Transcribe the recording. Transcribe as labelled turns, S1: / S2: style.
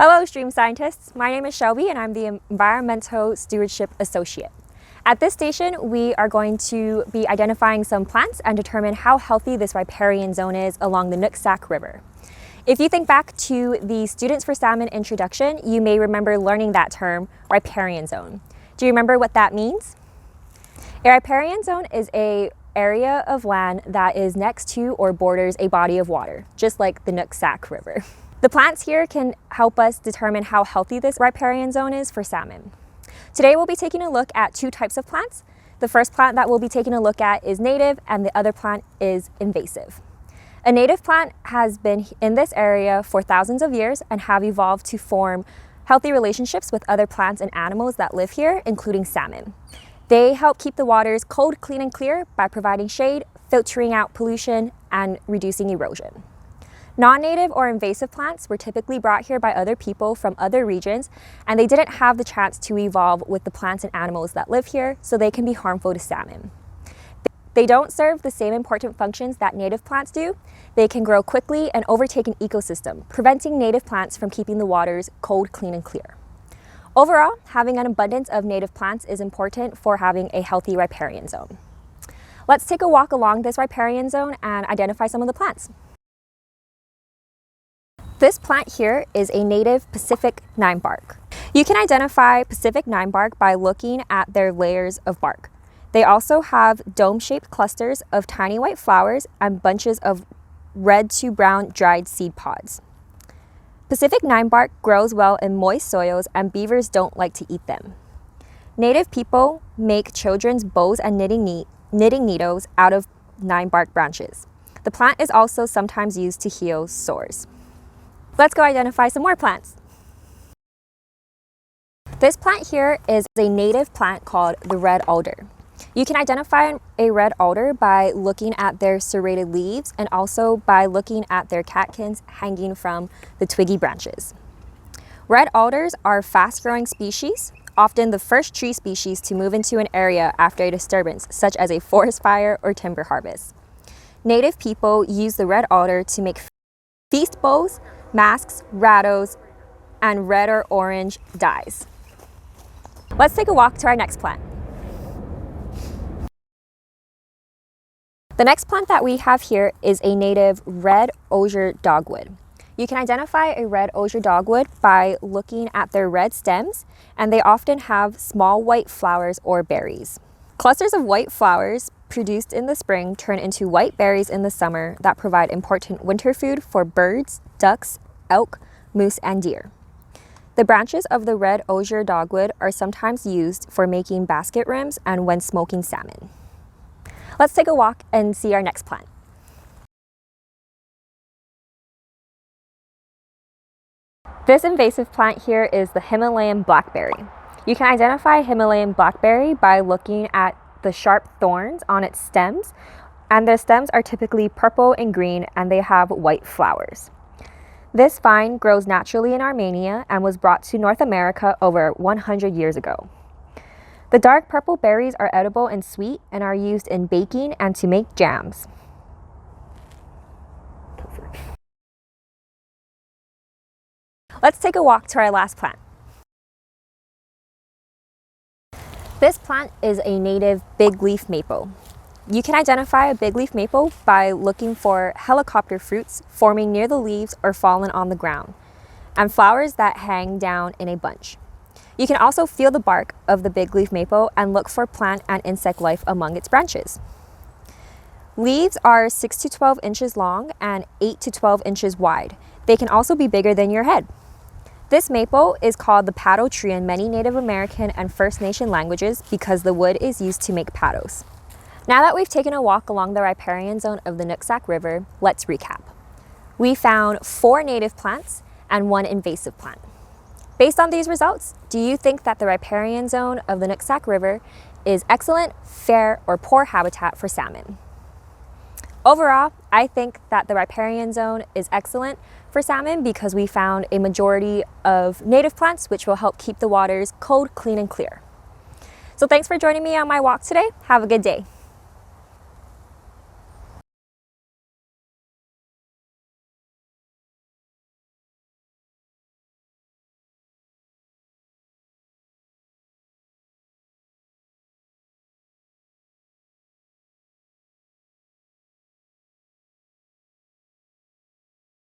S1: Hello, Stream Scientists. My name is Shelby and I'm the Environmental Stewardship Associate. At this station, we are going to be identifying some plants and determine how healthy this riparian zone is along the Nooksack River. If you think back to the Students for Salmon introduction, you may remember learning that term, riparian zone. Do you remember what that means? A riparian zone is an area of land that is next to or borders a body of water, just like the Nooksack River. The plants here can help us determine how healthy this riparian zone is for salmon. Today we'll be taking a look at two types of plants. The first plant that we'll be taking a look at is native and the other plant is invasive. A native plant has been in this area for thousands of years and have evolved to form healthy relationships with other plants and animals that live here, including salmon. They help keep the waters cold, clean, and clear by providing shade, filtering out pollution, and reducing erosion. Non-native or invasive plants were typically brought here by other people from other regions, and they didn't have the chance to evolve with the plants and animals that live here, so they can be harmful to salmon. They don't serve the same important functions that native plants do. They can grow quickly and overtake an ecosystem, preventing native plants from keeping the waters cold, clean, and clear. Overall, having an abundance of native plants is important for having a healthy riparian zone. Let's take a walk along this riparian zone and identify some of the plants. This plant here is a native Pacific ninebark. You can identify Pacific ninebark by looking at their layers of bark. They also have dome-shaped clusters of tiny white flowers and bunches of red to brown dried seed pods. Pacific ninebark grows well in moist soils and beavers don't like to eat them. Native people make children's bows and knitting needles out of ninebark branches. The plant is also sometimes used to heal sores. Let's go identify some more plants. This plant here is a native plant called the red alder. You can identify a red alder by looking at their serrated leaves and also by looking at their catkins hanging from the twiggy branches. Red alders are fast-growing species, often the first tree species to move into an area after a disturbance, such as a forest fire or timber harvest. Native people use the red alder to make feast bows, masks, rattles, and red or orange dyes. Let's take a walk to our next plant. The next plant that we have here is a native red osier dogwood. You can identify a red osier dogwood by looking at their red stems, and they often have small white flowers or berries. Clusters of white flowers produced in the spring turn into white berries in the summer that provide important winter food for birds, ducks, elk, moose, and deer. The branches of the red osier dogwood are sometimes used for making basket rims and when smoking salmon. Let's take a walk and see our next plant. This invasive plant here is the Himalayan blackberry. You can identify Himalayan blackberry by looking at the sharp thorns on its stems, and their stems are typically purple and green and they have white flowers. This vine grows naturally in Armenia and was brought to North America over 100 years ago. The dark purple berries are edible and sweet and are used in baking and to make jams. Let's take a walk to our last plant. This plant is a native big leaf maple. You can identify a big leaf maple by looking for helicopter fruits forming near the leaves or fallen on the ground, and flowers that hang down in a bunch. You can also feel the bark of the big leaf maple and look for plant and insect life among its branches. Leaves are 6 to 12 inches long and 8 to 12 inches wide. They can also be bigger than your head. This maple is called the paddle tree in many Native American and First Nation languages because the wood is used to make paddles. Now that we've taken a walk along the riparian zone of the Nooksack River, let's recap. We found 4 native plants and 1 invasive plant. Based on these results, do you think that the riparian zone of the Nooksack River is excellent, fair, or poor habitat for salmon? Overall, I think that the riparian zone is excellent for salmon because we found a majority of native plants which will help keep the waters cold, clean, and clear. So thanks for joining me on my walk today. Have a good day.